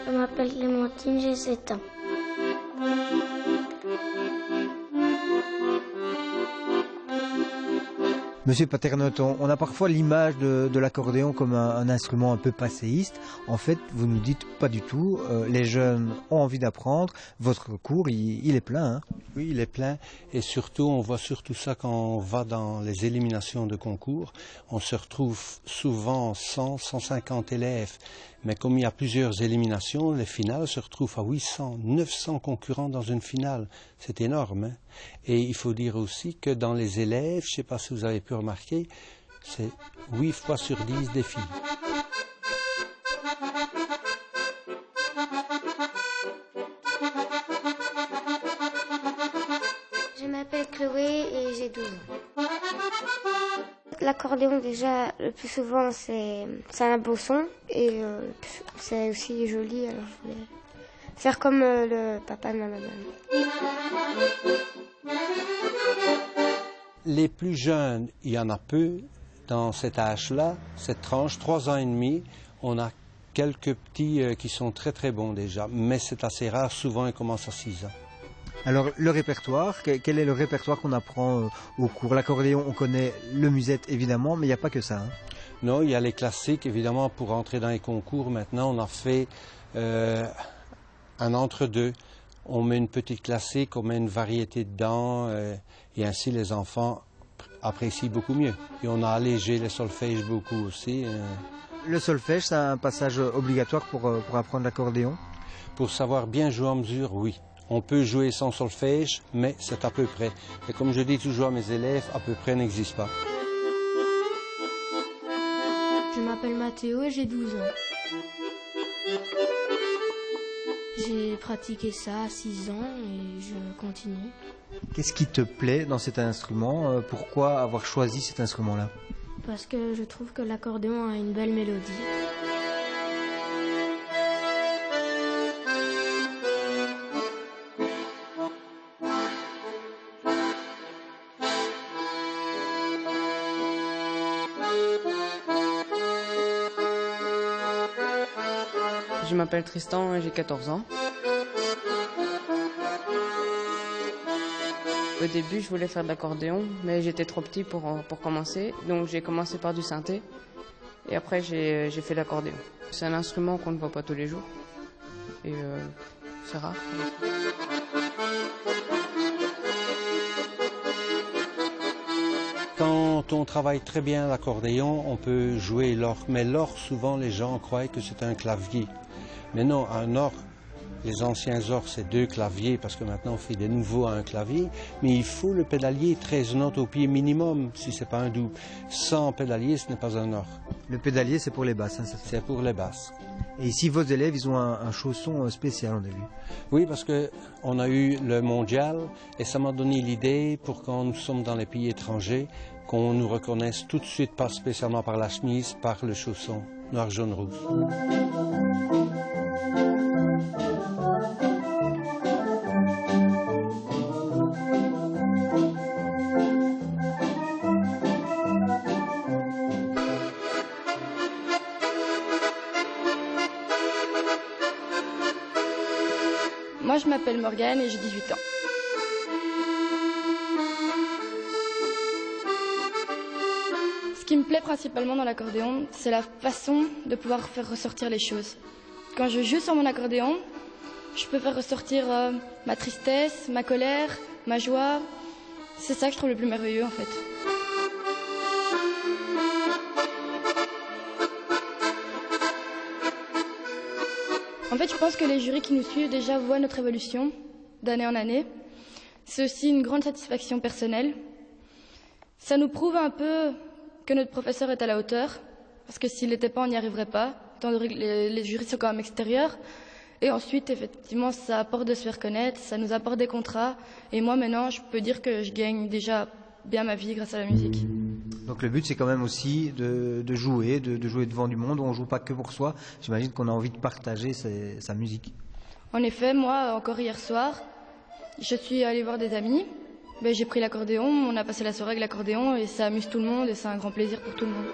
Je m'appelle Clémentine, j'ai 7 ans. Monsieur Paternotte, on a parfois l'image de l'accordéon comme un instrument un peu passéiste. En fait, vous nous dites pas du tout. Les jeunes ont envie d'apprendre. Votre cours, il est plein. Hein. Oui, il est plein. Et surtout, on voit surtout ça quand on va dans les éliminations de concours. On se retrouve souvent 100, 150 élèves. Mais comme il y a plusieurs éliminations, les finales se retrouvent à 800, 900 concurrents dans une finale. C'est énorme. Hein? Et il faut dire aussi que dans les élèves, je ne sais pas si vous avez pu remarquer, c'est 8 fois sur 10 des filles. Je m'appelle Chloé et j'ai 12 ans. L'accordéon, déjà, le plus souvent, c'est un beau son et c'est aussi joli. Alors je voulais faire comme le papa de ma maman. Les plus jeunes, il y en a peu dans cet âge-là, cette tranche, 3 ans et demi. On a quelques petits qui sont très très bons déjà, mais c'est assez rare. Souvent, ils commencent à 6 ans. Alors, le répertoire, quel est le répertoire qu'on apprend au cours? L'accordéon, on connaît le musette évidemment, mais il n'y a pas que ça. Hein. Non, il y a les classiques, évidemment, pour entrer dans les concours. Maintenant, on a fait un entre-deux. On met une petite classique, on met une variété dedans, et ainsi les enfants apprécient beaucoup mieux. Et on a allégé les solfèges beaucoup aussi. Le solfège, c'est un passage obligatoire pour apprendre l'accordéon? Pour savoir bien jouer en mesure, oui. On peut jouer sans solfège, mais c'est à peu près. Et comme je dis toujours à mes élèves, à peu près n'existe pas. Je m'appelle Mathéo et j'ai 12 ans. J'ai pratiqué ça à 6 ans et je continue. Qu'est-ce qui te plaît dans cet instrument? Pourquoi avoir choisi cet instrument-là? Parce que je trouve que l'accordéon a une belle mélodie. Je m'appelle Tristan et j'ai 14 ans. Au début, je voulais faire de l'accordéon, mais j'étais trop petit pour commencer. Donc j'ai commencé par du synthé et après j'ai fait l'accordéon. C'est un instrument qu'on ne voit pas tous les jours et c'est rare. Quand on travaille très bien l'accordéon, on peut jouer l'or. Mais l'or, souvent, les gens croient que c'est un clavier. Mais non, un or, les anciens ors, c'est 2 claviers, parce que maintenant on fait des nouveaux à un clavier. Mais il faut le pédalier 13 notes au pied minimum, si ce n'est pas un double. Sans pédalier, ce n'est pas un or. Le pédalier, c'est pour les basses, hein, c'est pour les basses. Et ici, vos élèves, ils ont un chausson spécial, on a vu. Oui, parce qu'on a eu le mondial, et ça m'a donné l'idée, pour quand nous sommes dans les pays étrangers, qu'on nous reconnaisse tout de suite, pas spécialement par la chemise, par le chausson noir, jaune, rouge. Moi, je m'appelle Morgane et j'ai 18 ans. Ce qui me plaît principalement dans l'accordéon, c'est la façon de pouvoir faire ressortir les choses. Quand je joue sur mon accordéon, je peux faire ressortir ma tristesse, ma colère, ma joie. C'est ça que je trouve le plus merveilleux en fait. En fait, je pense que les jurys qui nous suivent déjà voient notre évolution d'année en année. C'est aussi une grande satisfaction personnelle. Ça nous prouve un peu que notre professeur est à la hauteur, parce que s'il n'était pas, on n'y arriverait pas, étant donné que les jurys sont quand même extérieurs. Et ensuite, effectivement, ça apporte de se faire connaître, ça nous apporte des contrats. Et moi, maintenant, je peux dire que je gagne déjà bien ma vie grâce à la musique. Donc le but, c'est quand même aussi de jouer, de jouer devant du monde, où on ne joue pas que pour soi. J'imagine qu'on a envie de partager sa musique. En effet, moi, encore hier soir, je suis allée voir des amis J'ai pris l'accordéon, on a passé la soirée avec l'accordéon et ça amuse tout le monde et c'est un grand plaisir pour tout le monde.